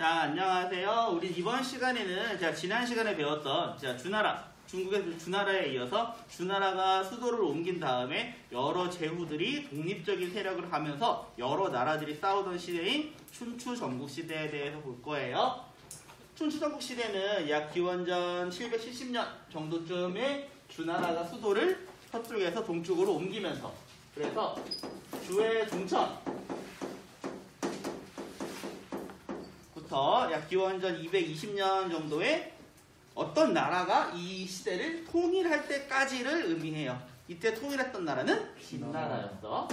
자, 안녕하세요. 우리 이번 시간에는 제가 지난 시간에 배웠던 주나라, 중국의 주나라에 이어서 주나라가 수도를 옮긴 다음에 여러 제후들이 독립적인 세력을 하면서 여러 나라들이 싸우던 시대인 춘추 전국시대에 대해서 볼 거예요. 춘추 전국시대는 약 기원전 770년 정도쯤에 주나라가 수도를 서쪽에서 동쪽으로 옮기면서, 그래서 주의 종천 약 기원전 220년 정도에 어떤 나라가 이 시대를 통일할 때까지를 의미해요. 이때 통일했던 나라는 진나라였어.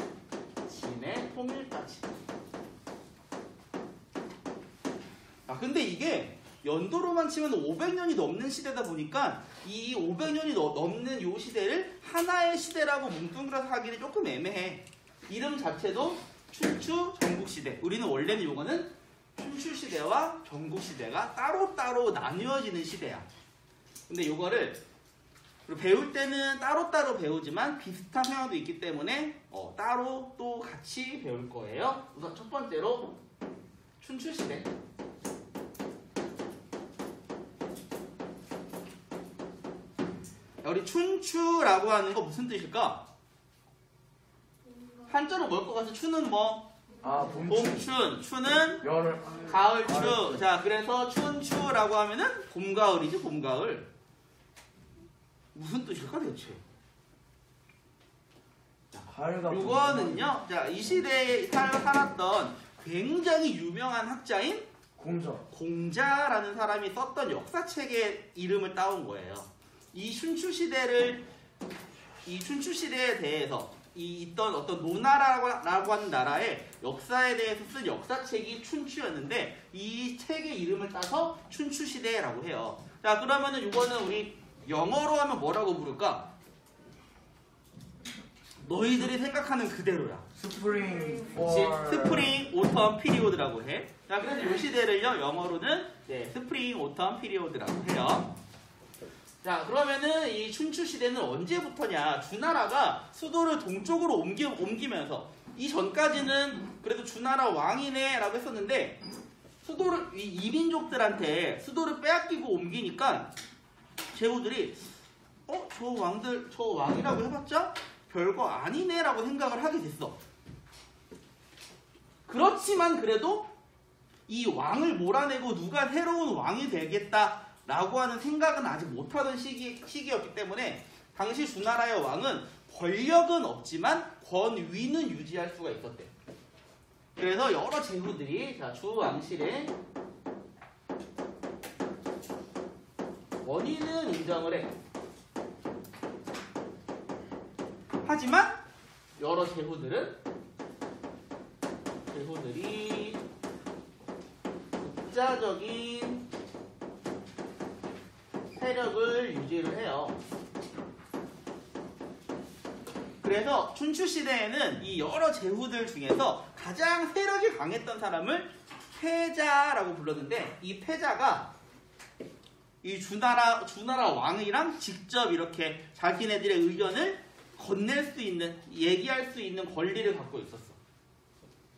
진의 통일까지. 근데 이게 연도로만 치면 500년이 넘는 시대다 보니까 이 500년이 넘는 이 시대를 하나의 시대라고 뭉뚱그려서 하기는 조금 애매해. 이름 자체도 춘추 전국시대. 우리는 원래는 요거는 춘추시대와 전국시대가 따로따로 나뉘어지는 시대야. 근데 요거를 배울 때는 따로따로 배우지만 비슷한 성향도 있기 때문에 따로 또 같이 배울 거예요. 우선 첫 번째로 춘추시대. 우리 춘추라고 하는 거 무슨 뜻일까? 한자로 뭘 것 같아? 추는 뭐? 봄춘. 추는 가을추. 자, 그래서 춘추라고 하면은 봄가을이지, 봄가을. 무슨 뜻일까 대체? 요거는요, 자, 이 시대에 살았던 굉장히 유명한 학자인 공자라는 사람이 썼던 역사책의 이름을 따온 거예요. 이 춘추시대에 대해서 있던 어떤 노나라라고 하는 나라의 역사에 대해서 쓴 역사책이 춘추였는데 이 책의 이름을 따서 춘추시대라고 해요. 자, 그러면은 이거는 우리 영어로 하면 뭐라고 부를까? 너희들이 생각하는 그대로야. 스프링, 오텀, 피리오드라고 해. 자, 그래서 이 시대를요 영어로는 스프링, 오텀, 피리오드라고 해요. 자, 그러면은 이 춘추 시대는 언제부터냐? 주나라가 수도를 동쪽으로 옮기면서 이 전까지는 그래도 주나라 왕이네라고 했었는데 수도를 이민족들한테 수도를 빼앗기고 옮기니까 제후들이 저 왕이라고 해봤자 별거 아니네라고 생각을 하게 됐어. 그렇지만 그래도 이 왕을 몰아내고 누가 새로운 왕이 되겠다 라고 하는 생각은 아직 못하던 시기였기 때문에 당시 주나라의 왕은 권력은 없지만 권위는 유지할 수가 있었대. 그래서 여러 제후들이 주왕실에 권위는 인정을 해. 하지만 여러 제후들이 독자적인 세력을 유지를 해요. 그래서 춘추시대에는 이 여러 제후들 중에서 가장 세력이 강했던 사람을 패자라고 불렀는데 이 패자가 이 주나라 왕이랑 직접 이렇게 자기네들의 의견을 건넬 수 있는, 얘기할 수 있는 권리를 갖고 있었어.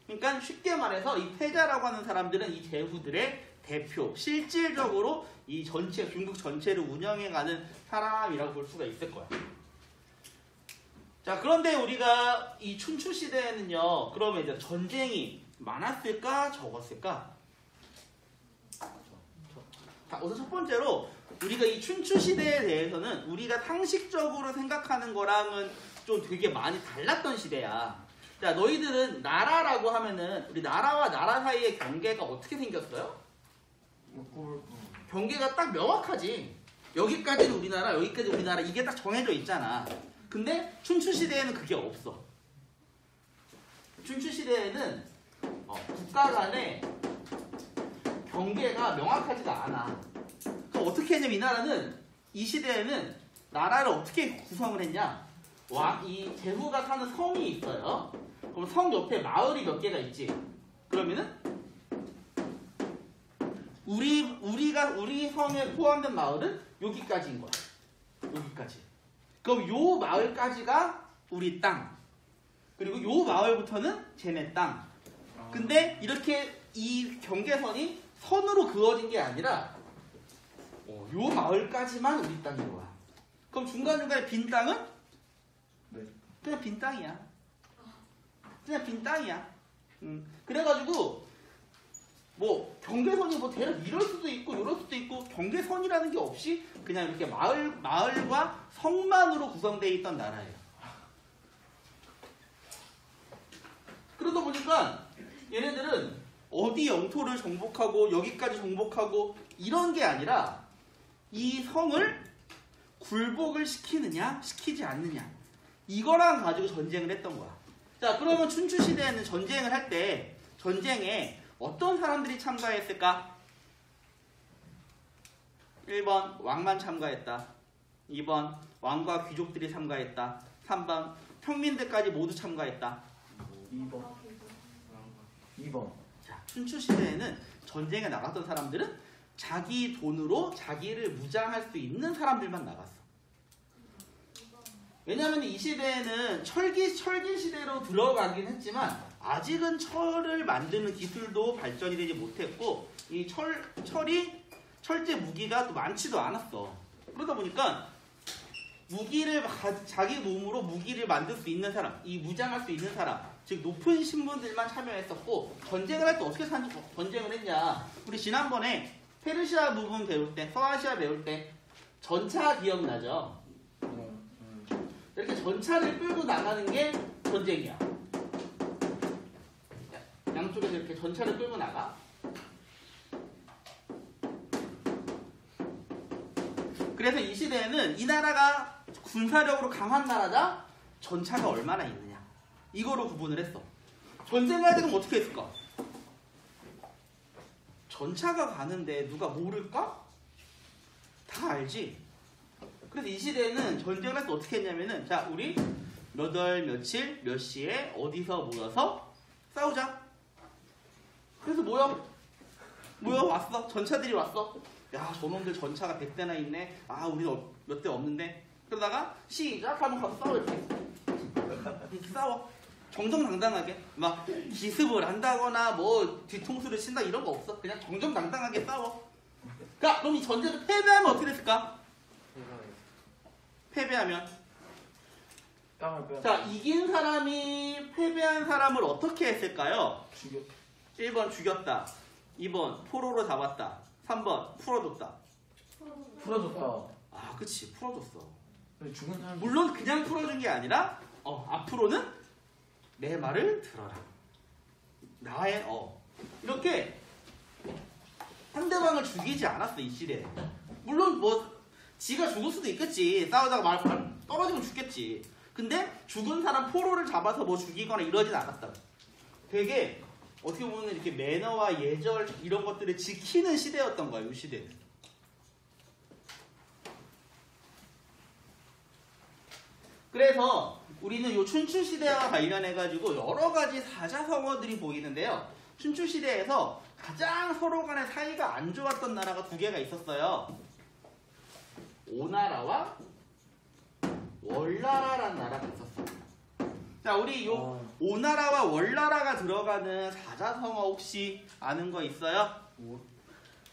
그러니까 쉽게 말해서 이 패자라고 하는 사람들은 이 제후들의 대표, 실질적으로 이 중국 전체를 운영해가는 사람이라고 볼 수가 있을 거야. 자, 그런데 우리가 이 춘추 시대에는요, 그러면 이제 전쟁이 많았을까, 적었을까? 자, 우선 첫 번째로 우리가 이 춘추 시대에 대해서는 우리가 상식적으로 생각하는 거랑은 좀 되게 많이 달랐던 시대야. 자, 너희들은 나라라고 하면은 우리 나라와 나라 사이의 경계가 어떻게 생겼어요? 경계가 딱 명확하지. 여기까지는 우리나라, 여기까지 우리나라, 이게 딱 정해져 있잖아. 근데 춘추시대에는 그게 없어. 춘추시대에는 국가 간의 경계가 명확하지가 않아. 그럼 어떻게 했냐면 이 나라는, 이 시대에는 나라를 어떻게 구성을 했냐? 이 제후가 사는 성이 있어요. 그럼 성 옆에 마을이 몇 개가 있지. 그러면은 우리 성에 포함된 마을은 여기까지인 거야. 여기까지. 그럼 요 마을까지가 우리 땅. 그리고 요 마을부터는 쟤네 땅. 근데 이렇게 이 경계선이 선으로 그어진 게 아니라 요 마을까지만 우리 땅인 거야. 그럼 중간중간에 빈 땅은 네. 그냥 빈 땅이야. 그냥 빈 땅이야. 그래가지고 뭐 경계선이 뭐 대략 이럴 수도 있고 이럴 수도 있고 경계선이라는 게 없이 그냥 이렇게 마을과 성만으로 구성되어 있던 나라예요. 그러다 보니까 얘네들은 어디 영토를 정복하고 여기까지 정복하고 이런 게 아니라 이 성을 굴복을 시키느냐 시키지 않느냐 이거랑 가지고 전쟁을 했던 거야. 자, 그러면 춘추 시대에는 전쟁을 할 때 전쟁에 어떤 사람들이 참가했을까? 1번 왕만 참가했다. 2번 왕과 귀족들이 참가했다. 3번 평민들까지 모두 참가했다. 2번. 자, 춘추 시대에는 전쟁에 나갔던 사람들은 자기 돈으로 자기를 무장할 수 있는 사람들만 나갔어. 왜냐하면 이 시대에는 철기 시대로 들어가긴 했지만 아직은 철을 만드는 기술도 발전이 되지 못했고 이 철제 무기가 또 많지도 않았어. 그러다 보니까 자기 몸으로 무기를 만들 수 있는 사람, 이 무장할 수 있는 사람, 즉 높은 신분들만 참여했었고 전쟁을 할 때 어떻게 전쟁을 했냐? 우리 지난번에 페르시아 부분 배울 때, 서아시아 배울 때 전차 기억나죠? 이렇게 전차를 끌고 나가는 게 전쟁이야. 양쪽에서 이렇게 전차를 끌고 나가. 그래서 이 시대에는 이 나라가 군사력으로 강한 나라다? 전차가 얼마나 있느냐. 이거로 구분을 했어. 전쟁할 때 그럼 어떻게 했을까? 전차가 가는데 누가 모를까? 다 알지. 그래서 이 시대에는 전쟁을 할 때 어떻게 했냐면은 자, 우리 몇 월 며칠 몇 시에 어디서 모여서 싸우자. 그래서 모여 왔어. 전차들이 왔어. 야, 저놈들 전차가 100대나 있네. 아, 우리는 몇 대 없는데. 그러다가 시작 하면 가서 싸워. 이렇게 싸워. 정정당당하게 막 기습을 한다거나 뭐 뒤통수를 친다 이런 거 없어. 그냥 정정당당하게 싸워. 자, 그럼 이 전쟁을 패배하면 어떻게 됐을까? 패배하면 자, 이긴 사람이 패배한 사람을 어떻게 했을까요? 1번 죽였다. 2번 포로로 잡았다. 3번 풀어줬다. 풀어줬다. 아, 그치, 풀어줬어. 죽은 사람. 물론 그냥 풀어준 게 아니라 앞으로는 내 말을 들어라. 나의 이렇게 상대방을 죽이지 않았어. 이 시대에. 물론 뭐 지가 죽을 수도 있겠지. 싸우다가 말 떨어지면 죽겠지. 근데 죽은 사람 포로를 잡아서 뭐 죽이거나 이러진 않았다. 되게 어떻게 보면 이렇게 매너와 예절 이런 것들을 지키는 시대였던 거야. 이 시대는. 그래서 우리는 요 춘추 시대와 관련해 가지고 여러 가지 사자성어들이 보이는데요. 춘추 시대에서 가장 서로 간의 사이가 안 좋았던 나라가 두 개가 있었어요. 오나라와 월나라라는 나라가 있었어요. 자, 우리 요 오나라와 월나라가 들어가는 사자성어 혹시 아는 거 있어요?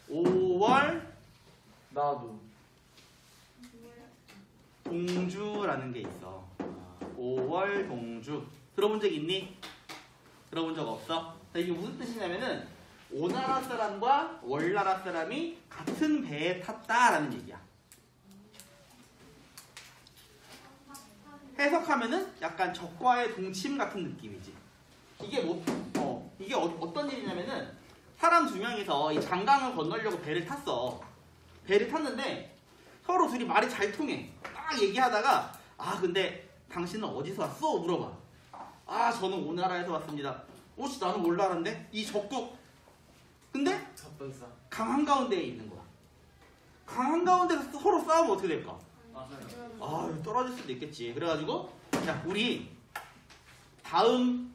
오월 나도. 동주라는 게 있어. 오월 동주. 들어본 적 있니? 들어본 적 없어? 자, 이게 무슨 뜻이냐면은 오나라 사람과 월나라 사람이 같은 배에 탔다라는 얘기야. 해석하면은 약간 적과의 동침 같은 느낌이지. 이게 이게 어떤 일이냐면은 사람 두 명이서 이 장강을 건너려고 배를 탔어. 배를 탔는데 서로 둘이 말이 잘 통해. 딱 얘기하다가 근데 당신은 어디서 왔어? 물어봐. 저는 오나라에서 왔습니다. 나는 월나라인데? 이 적국. 근데 강 한가운데에 있는 거야. 강 한가운데서 서로 싸우면 어떻게 될까? 떨어질 수도 있겠지. 그래가지고 자, 우리 다음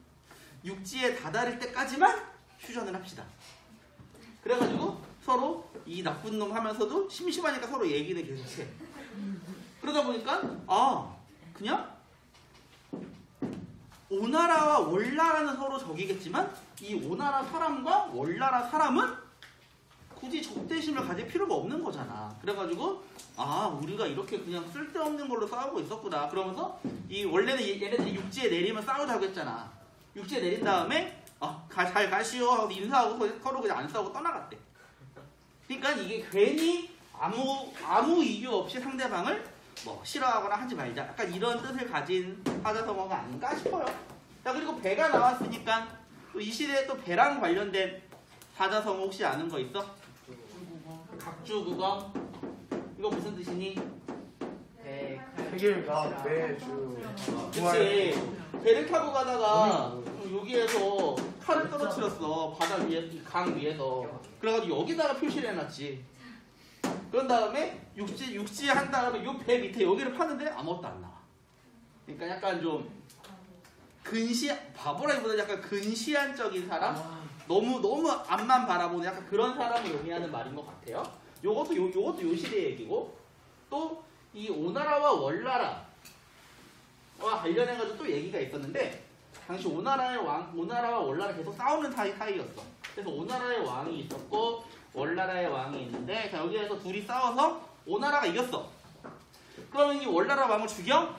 육지에 다다를 때까지만 휴전을 합시다. 그래가지고 서로 이 나쁜 놈 하면서도 심심하니까 서로 얘기는 계속 해. 그러다 보니까 그냥 오나라와 월나라는 서로 적이겠지만 이 오나라 사람과 월나라 사람은 굳이 적대심을 가질 필요가 없는 거잖아. 그래가지고 아 우리가 이렇게 그냥 쓸데없는 걸로 싸우고 있었구나. 그러면서 이 원래는 얘네들이 육지에 내리면 싸우자고 했잖아. 육지에 내린 다음에 잘 가시오 하고 인사하고 서로 그냥 안 싸우고 떠나갔대. 그러니까 이게 괜히 아무 이유 없이 상대방을 뭐 싫어하거나 하지 말자. 약간 이런 뜻을 가진 사자성어가 아닌가 싶어요. 자 그리고 배가 나왔으니까 또 이 시대에 또 배랑 관련된 사자성어 혹시 아는 거 있어? 각주국어. 이거 무슨 뜻이니? 해결가 매주 그치. 배를 타고 가다가 여기에서 칼을 떨어뜨렸어. 바다 위에, 강 위에서. 그래가지고 여기다가 표시를 해놨지. 그런 다음에 육지 한 다음에 요 배 밑에 여기를 파는데 아무것도 안 나와. 그러니까 약간 좀 바보라기보다 약간 근시안적인 사람? 너무 앞만 바라보는 약간 그런 사람을 의미하는 말인 것 같아요. 요것도 요 시대 얘기고, 또 이 오나라와 월나라와 관련해가지고 또 얘기가 있었는데, 당시 오나라와 월나라 계속 싸우는 사이였어. 그래서 오나라의 왕이 있었고 월나라의 왕이 있는데, 자 여기에서 둘이 싸워서 오나라가 이겼어. 그러면 이 월나라 왕을 죽여?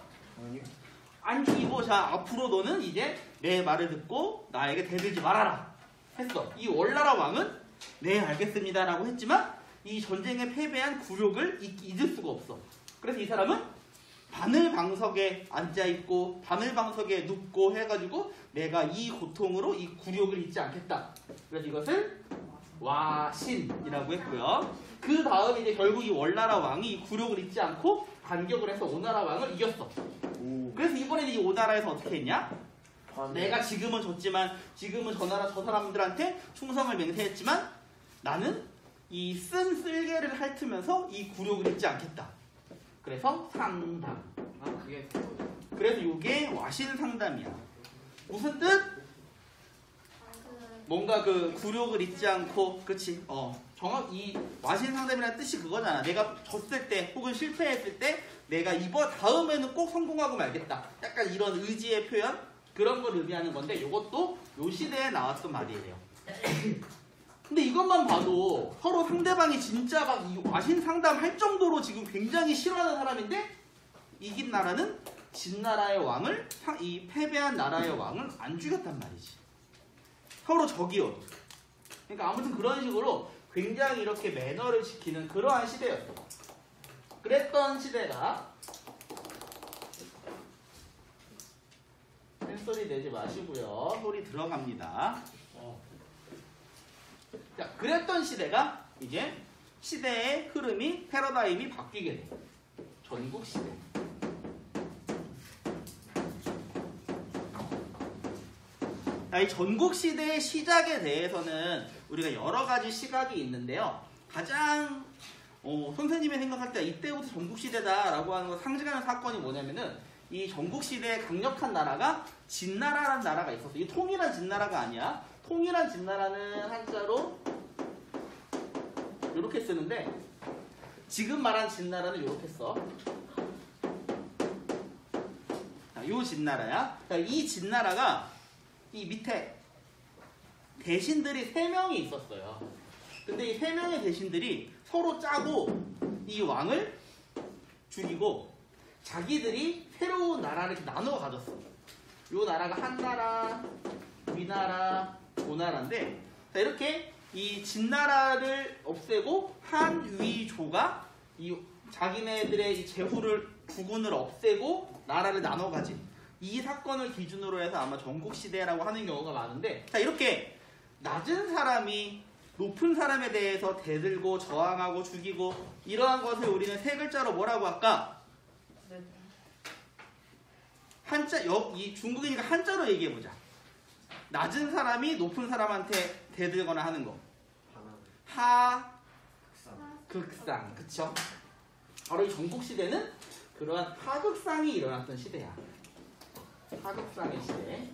안 죽이고, 자 앞으로 너는 이제 내 말을 듣고 나에게 대들지 말아라 했어. 이 월나라 왕은 네 알겠습니다 라고 했지만 이 전쟁에 패배한 굴욕을 잊을 수가 없어. 그래서 이 사람은 바늘방석에 앉아있고 바늘방석에 눕고 해가지고 내가 이 고통으로 이 굴욕을 잊지 않겠다. 그래서 이것을 와신이라고 했고요. 그 다음 이제 결국 이 월나라 왕이 이 굴욕을 잊지 않고 반격을 해서 오나라 왕을 이겼어. 그래서 이번에는 이 오나라에서 어떻게 했냐? 내가 지금은 졌지만, 지금은 저 나라 저 사람들한테 충성을 맹세했지만 나는 이 쓴 쓸개를 핥으면서 이 굴욕을 잊지 않겠다. 그래서 상담. 그래서 이게 와신상담이야. 무슨 뜻? 뭔가 그 굴욕을 잊지 않고, 그치? 이 와신상담이라는 뜻이 그거잖아. 내가 졌을 때 혹은 실패했을 때 내가 다음에는 꼭 성공하고 말겠다. 약간 이런 의지의 표현? 그런 걸 의미하는 건데, 이것도 요 시대에 나왔던 말이에요. 근데 이것만 봐도 서로 상대방이 진짜 막 이 와신상담 할 정도로 지금 굉장히 싫어하는 사람인데, 이긴 나라는 진나라의 왕을, 이 패배한 나라의 왕을 안 죽였단 말이지. 서로 적이어도. 그러니까 아무튼 그런 식으로 굉장히 이렇게 매너를 지키는 그러한 시대였어. 그랬던 시대가, 팬소리 내지 마시고요. 소리 들어갑니다. 자, 그랬던 시대가 이제 시대의 흐름이, 패러다임이 바뀌게 돼. 전국 시대. 자, 이 전국 시대의 시작에 대해서는 우리가 여러 가지 시각이 있는데요. 가장 선생님이 생각할 때 이때부터 전국 시대다라고 하는 거 상징하는 사건이 뭐냐면은, 이 전국 시대의 강력한 나라가 진나라라는 나라가 있었어. 이게 통일한 진나라가 아니야. 통일한 진나라는 한자로 이렇게 쓰는데, 지금 말한 진나라는 이렇게 써. 자, 요 진나라야. 자, 이 진나라가 이 밑에 대신들이 3명이 있었어요. 근데 이 3명의 대신들이 서로 짜고 이 왕을 죽이고 자기들이 새로운 나라를 이렇게 나누어 가졌어. 요 나라가 한나라, 위나라, 조나라인데, 자, 이렇게 이 진나라를 없애고 한위조가 이 자기네들의 이 제후를 부군을 없애고 나라를 나눠 가진 이 사건을 기준으로 해서 아마 전국시대라고 하는 경우가 많은데, 자, 이렇게 낮은 사람이 높은 사람에 대해서 대들고 저항하고 죽이고 이러한 것을 우리는 세 글자로 뭐라고 할까? 이 중국이니까 한자로 얘기해보자. 낮은 사람이 높은 사람한테 대들거나 하는 거. 하극상. 그쵸? 바로 이 전국시대는 그러한 하극상이 일어났던 시대야. 하극상의 시대.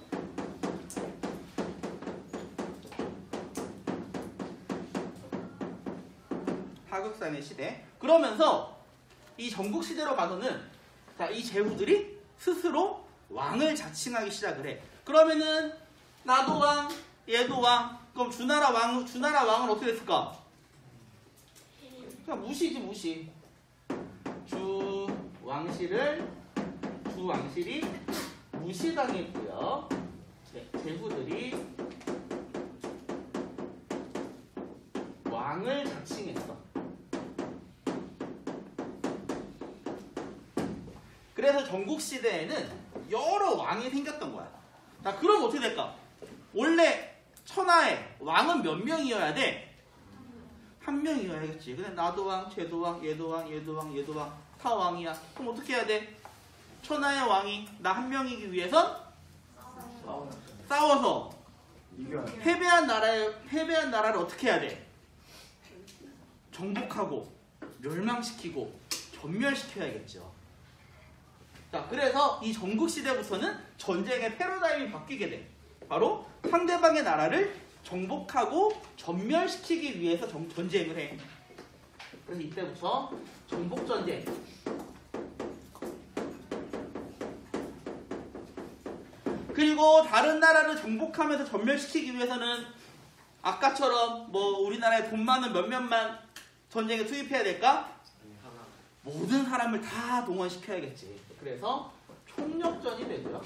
하극상의 시대. 그러면서 이 전국시대로 가서는, 자, 이 제후들이 스스로 왕을 자칭하기 시작을 해. 그러면은 나도 왕, 얘도 왕. 그럼 주나라 왕은 어떻게 됐을까? 그냥 무시지 무시. 주 왕실이 무시당했고요. 제후들이 왕을 자칭했어. 그래서 전국시대에는 여러 왕이 생겼던 거야. 자, 그럼 어떻게 될까? 원래 천하에 왕은 몇 명이어야 돼? 한 명이어야겠지. 근데 나도 왕, 쟤도 왕, 얘도 왕, 얘도 왕, 얘도 왕, 다 왕이야. 그럼 어떻게 해야 돼? 천하의 왕이 나 한 명이기 위해선 싸워서 이겨야 돼. 패배한 나라를 어떻게 해야 돼? 정복하고 멸망시키고 전멸시켜야겠죠. 자, 그래서 이 전국시대부터는 전쟁의 패러다임이 바뀌게 돼. 바로 상대방의 나라를 정복하고 전멸시키기 위해서 전쟁을 해. 그래서 이때부터 정복전쟁. 그리고 다른 나라를 정복하면서 전멸시키기 위해서는 아까처럼 뭐 우리나라에 돈 많은 몇몇만 전쟁에 투입해야 될까? 모든 사람을 다 동원시켜야겠지. 그래서 총력전이 되고요.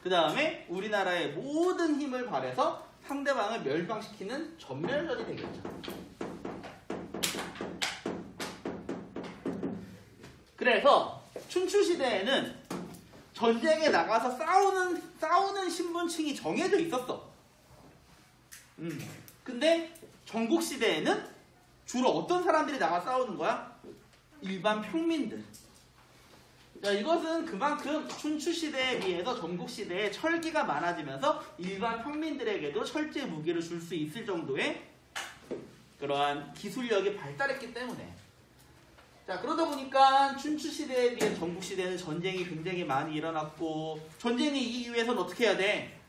그 다음에 우리나라의 모든 힘을 발해서 상대방을 멸망시키는 전멸전이 되겠죠. 그래서 춘추시대에는 전쟁에 나가서 싸우는 신분층이 정해져 있었어. 근데 전국시대에는 주로 어떤 사람들이 나가 싸우는 거야? 일반 평민들. 자, 이것은 그만큼 춘추시대에 비해서 전국시대에 철기가 많아지면서 일반 평민들에게도 철제 무기를 줄 수 있을 정도의 그러한 기술력이 발달했기 때문에. 자, 그러다 보니까 춘추시대에 비해 전국시대는 전쟁이 굉장히 많이 일어났고, 전쟁이 이기기 위해서는 어떻게 해야 돼?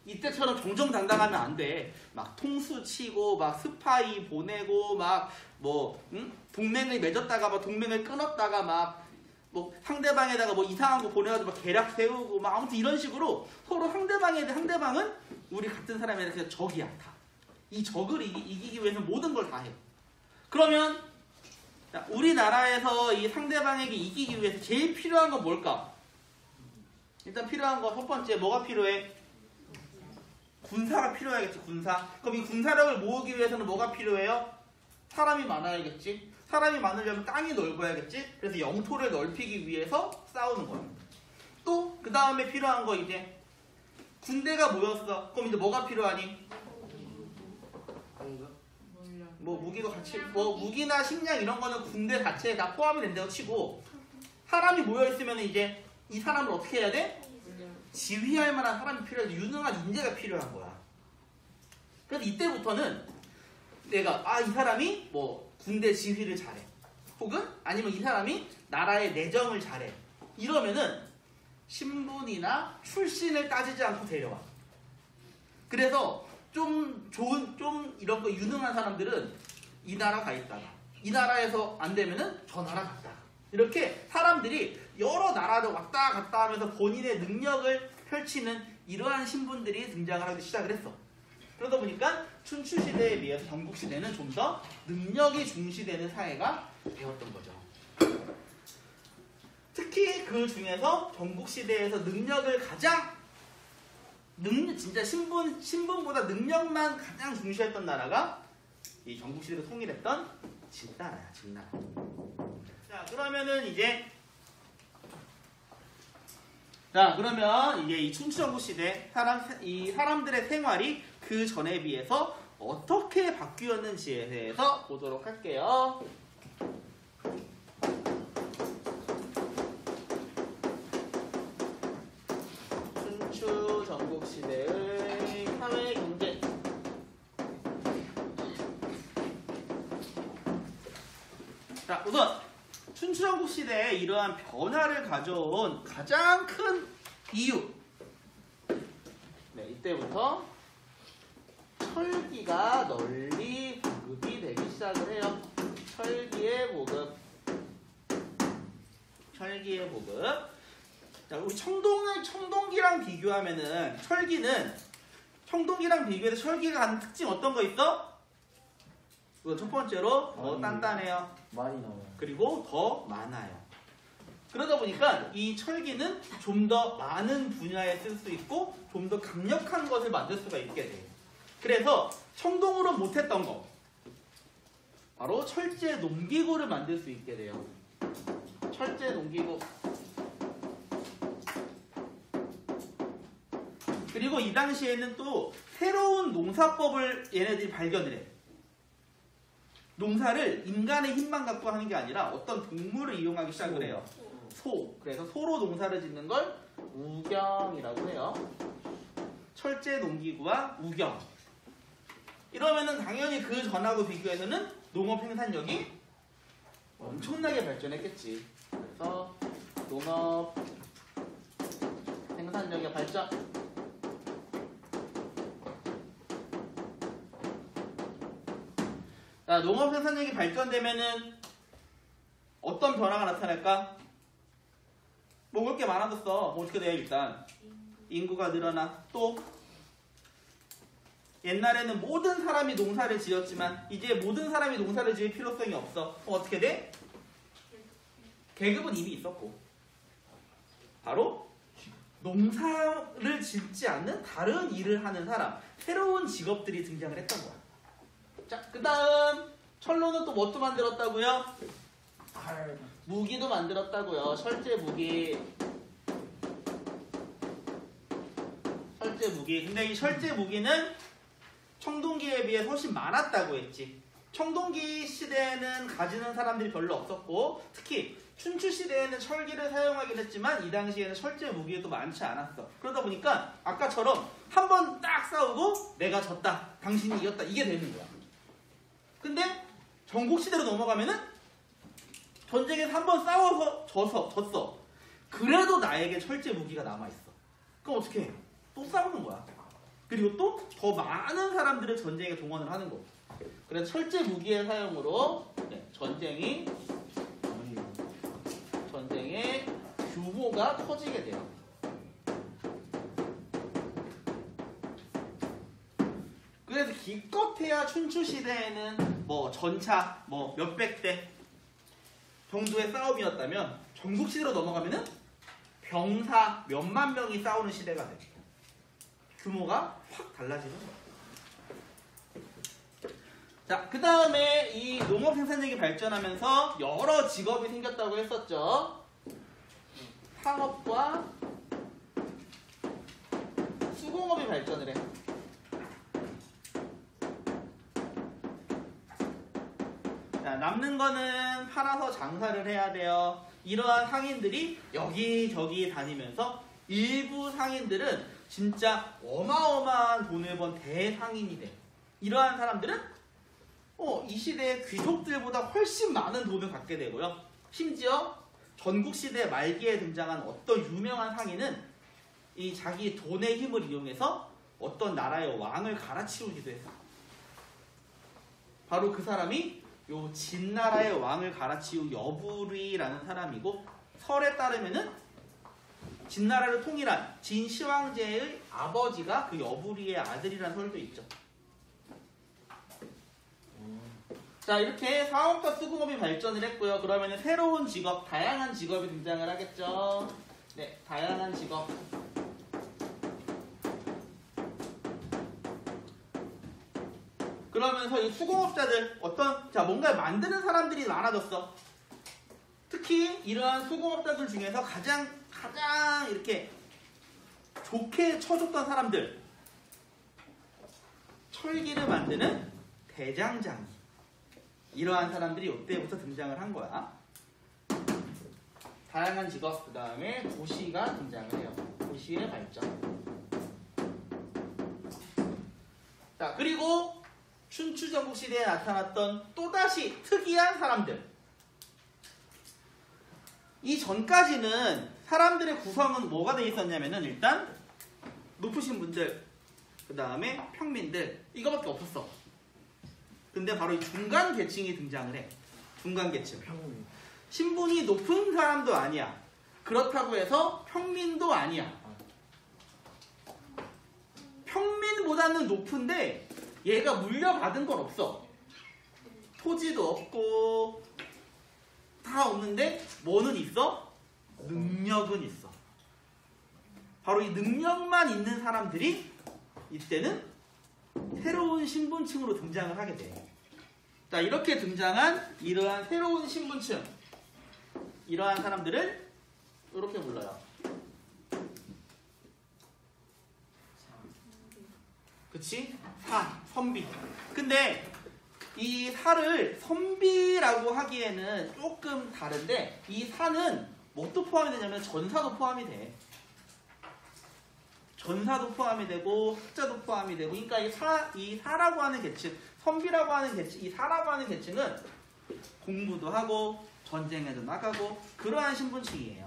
이때처럼 정정당당하면 안 돼. 막 통수 치고, 막 스파이 보내고, 막 동맹을 맺었다가 막 동맹을 끊었다가 막 뭐 상대방에다가 뭐 이상한 거 보내가지고 막 계략 세우고 막 아무튼 이런 식으로 서로 상대방은 우리 같은 사람에 대해서 적이야 다. 이 적을 이기기 위해서는 모든 걸 다 해. 그러면 우리나라에서 이 상대방에게 이기기 위해서 제일 필요한 건 뭘까? 일단 필요한 거 첫 번째 뭐가 필요해? 군사가 필요하겠지. 군사. 그럼 이 군사력을 모으기 위해서는 뭐가 필요해요? 사람이 많아야겠지. 사람이 많으려면 땅이 넓어야겠지. 그래서 영토를 넓히기 위해서 싸우는 거야. 또 그 다음에 필요한 거 이제 군대가 모였어. 그럼 이제 뭐가 필요하니? 뭐 무기도 같이 뭐 무기나 식량 이런 거는 군대 자체에 다 포함이 된다고 치고, 사람이 모여 있으면 이제 이 사람을 어떻게 해야 돼? 지휘할 만한 사람이 필요해. 유능한 인재가 필요한 거야. 그래서 이때부터는 내가 이 사람이 뭐 군대 지휘를 잘해, 혹은 아니면 이 사람이 나라의 내정을 잘해, 이러면은 신분이나 출신을 따지지 않고 데려와. 그래서 좀 이런 거 유능한 사람들은 이 나라 가 있다가 이 나라에서 안 되면은 저 나라 갔다가 이렇게 사람들이 여러 나라를 왔다 갔다 하면서 본인의 능력을 펼치는 이러한 신분들이 등장을 하기 시작을 했어. 그러다 보니까 춘추시대에 비해서 전국시대는 좀 더 능력이 중시되는 사회가 되었던 거죠. 특히 그 중에서 전국시대에서 능력을 진짜 신분보다 능력만 가장 중시했던 나라가 이 전국시대를 통일했던 진나라야, 진나라. 자, 그러면 이제 이 춘추전국시대 이 사람들의 생활이 그 전에 비해서 어떻게 바뀌었는지에 대해서 보도록 할게요. 춘추전국시대의 사회 경제. 자, 우선 춘추전국시대에 이러한 변화를 가져온 가장 큰 이유. 네, 이때부터 철기가 널리 보급이 되기 시작을 해요. 철기의 보급. 자, 우리 청동기랑 비교하면은 철기는 청동기랑 비교해서 철기가 갖는 특징 어떤 거 있어? 그거 첫 번째로 더 단단해요. 많이 나와요. 그리고 더 많아요. 그러다 보니까 이 철기는 좀 더 많은 분야에 쓸 수 있고 좀 더 강력한 것을 만들 수가 있게 돼요. 그래서 청동으로 못했던 거 바로 철제 농기구를 만들 수 있게 돼요. 철제 농기구. 그리고 이 당시에는 또 새로운 농사법을 얘네들이 발견을 해. 농사를 인간의 힘만 갖고 하는 게 아니라 어떤 동물을 이용하기 시작을 해요. 소. 그래서 소로 농사를 짓는 걸 우경이라고 해요. 철제 농기구와 우경. 이러면은 당연히 그 전하고 비교해서는 농업 생산력이 엄청나게 발전했겠지. 그래서 농업 생산력의 발전. 자, 농업 생산력이 발전되면은 어떤 변화가 나타날까? 먹을 게 많아졌어. 뭐 어떻게 돼? 일단 인구가 늘어나. 또 옛날에는 모든 사람이 농사를 지었지만 이제 모든 사람이 농사를 지을 필요성이 없어. 어떻게 돼? 계급은 이미 있었고 바로 농사를 짓지 않는 다른 일을 하는 사람, 새로운 직업들이 등장을 했던 거야. 자, 그 다음 철로는 또 뭣도 만들었다고요? 무기도 만들었다고요. 철제 무기. 철제 무기. 근데 이 철제 무기는 청동기에 비해 훨씬 많았다고 했지. 청동기 시대에는 가지는 사람들이 별로 없었고 특히 춘추 시대에는 철기를 사용하긴 했지만 이 당시에는 철제 무기도 많지 않았어. 그러다 보니까 아까처럼 한 번 딱 싸우고 내가 졌다, 당신이 이겼다 이게 되는 거야. 근데 전국시대로 넘어가면은 전쟁에서 한 번 싸워서 졌어. 그래도 나에게 철제 무기가 남아있어. 그럼 어떻게 해? 또 싸우는 거야. 그리고 또 더 많은 사람들을 전쟁에 동원을 하는 거고. 그래서 철제 무기의 사용으로 전쟁의 규모가 커지게 돼요. 그래서 기껏해야 춘추 시대에는 뭐 전차 뭐 몇백 대 정도의 싸움이었다면 전국 시대로 넘어가면은 병사 몇만 명이 싸우는 시대가 돼요. 규모가 확 달라지는 거예요. 자, 그 다음에 이 농업 생산력이 발전하면서 여러 직업이 생겼다고 했었죠. 상업과 수공업이 발전을 해. 자, 남는 거는 팔아서 장사를 해야 돼요. 이러한 상인들이 여기저기 다니면서 일부 상인들은 진짜 어마어마한 돈을 번 대상인이 돼. 이러한 사람들은 이 시대의 귀족들보다 훨씬 많은 돈을 갖게 되고요. 심지어 전국시대 말기에 등장한 어떤 유명한 상인은 이 자기 돈의 힘을 이용해서 어떤 나라의 왕을 갈아치우기도 했어. 바로 그 사람이 요 진나라의 왕을 갈아치운 여부리라는 사람이고, 설에 따르면은 진나라를 통일한 진시황제의 아버지가 그 여부리의 아들이라는 설도 있죠. 자, 이렇게 상업과 수공업이 발전을 했고요. 그러면 새로운 직업, 다양한 직업이 등장을 하겠죠. 네, 다양한 직업. 그러면서 이 수공업자들 뭔가 만드는 사람들이 많아졌어. 특히 이러한 수공업자들 중에서 가장 이렇게 좋게 쳐줬던 사람들, 철기를 만드는 대장장이, 이러한 사람들이 이때부터 등장을 한 거야. 다양한 직업, 그 다음에 도시가 등장을 해요. 도시의 발전. 자, 그리고 춘추 전국 시대에 나타났던 또다시 특이한 사람들. 이 전까지는 사람들의 구성은 뭐가 되어 있었냐면은 일단 높으신 분들, 그 다음에 평민들, 이거밖에 없었어. 근데 바로 이 중간 계층이 등장을 해. 중간 계층. 신분이 높은 사람도 아니야. 그렇다고 해서 평민도 아니야. 평균보다는 높은데 얘가 물려받은 건 없어. 토지도 없고 다 없는데 뭐는 있어? 능력은 있어. 바로 이 능력만 있는 사람들이 이때는 새로운 신분층으로 등장을 하게 돼. 자, 이렇게 등장한 이러한 새로운 신분층, 이러한 사람들을 이렇게 불러요. 그치? 선비. 근데 이 사를 선비라고 하기에는 조금 다른데, 이 사는 뭐도 포함이 되냐면 전사도 포함이 돼. 전사도 포함이 되고 흑자도 포함이 되고. 그러니까 이 사라고 하는 계층, 선비라고 하는 계층, 이 사라고 하는 계층은 공부도 하고 전쟁에도 나가고 그러한 신분층이에요.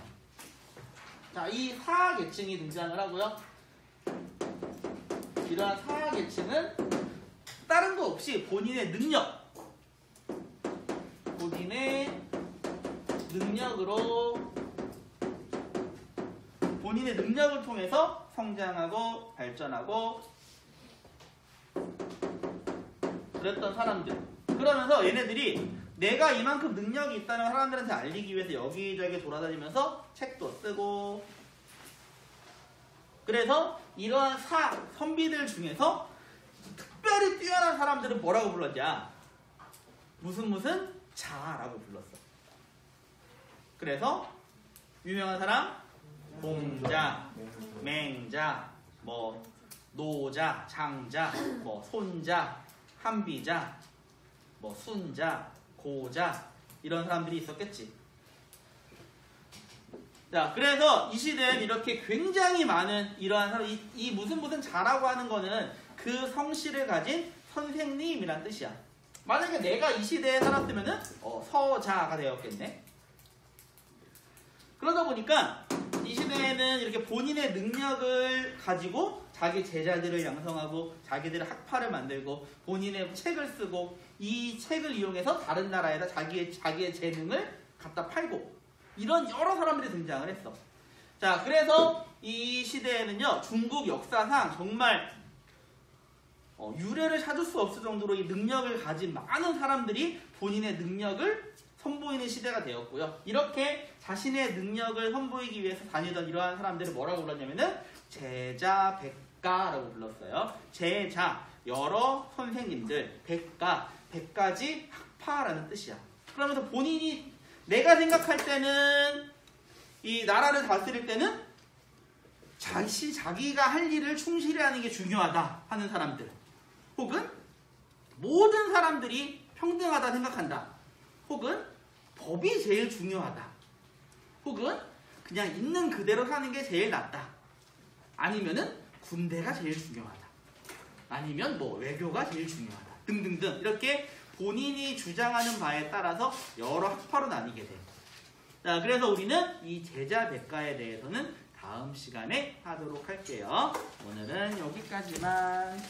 자, 이 사 계층이 등장을 하고요. 이러한 사 계층은 다른 거 없이 본인의 능력을 통해서 성장하고 발전하고 그랬던 사람들. 그러면서 얘네들이 내가 이만큼 능력이 있다는 사람들한테 알리기 위해서 여기저기 돌아다니면서 책도 쓰고, 그래서 이러한 선비들 중에서 특별히 뛰어난 사람들은 뭐라고 불렀냐? 무슨 자라고 불렀어. 그래서 유명한 사람 공자, 맹자, 뭐 노자, 장자, 뭐 손자, 한비자, 뭐 순자, 고자, 이런 사람들이 있었겠지. 자, 그래서 이 시대엔 이렇게 굉장히 많은 이러한 사람, 이 무슨 자라고 하는 거는 그 성씨를 가진 선생님이란 뜻이야. 만약에 내가 이 시대에 살았으면은 서자가 되었겠네. 그러다 보니까 이 시대에는 이렇게 본인의 능력을 가지고 자기 제자들을 양성하고 자기들의 학파를 만들고 본인의 책을 쓰고 이 책을 이용해서 다른 나라에다 자기의 재능을 갖다 팔고 이런 여러 사람들이 등장을 했어. 자, 그래서 이 시대에는요, 중국 역사상 정말 유례를 찾을 수 없을 정도로 이 능력을 가진 많은 사람들이 본인의 능력을 선보이는 시대가 되었고요. 이렇게 자신의 능력을 선보이기 위해서 다니던 이러한 사람들을 뭐라고 불렀냐면은 제자 백가라고 불렀어요. 제자, 여러 선생님들, 백가, 100가지 학파라는 뜻이야. 그러면서 본인이 내가 생각할 때는 이 나라를 다스릴 때는 자기가 할 일을 충실히 하는 게 중요하다 하는 사람들, 혹은 모든 사람들이 평등하다 생각한다, 혹은 법이 제일 중요하다, 혹은 그냥 있는 그대로 사는 게 제일 낫다, 아니면은 군대가 제일 중요하다, 아니면 뭐 외교가 제일 중요하다 등등등, 이렇게 본인이 주장하는 바에 따라서 여러 학파로 나뉘게 돼. 자, 그래서 우리는 이 제자 백가에 대해서는 다음 시간에 하도록 할게요. 오늘은 여기까지만.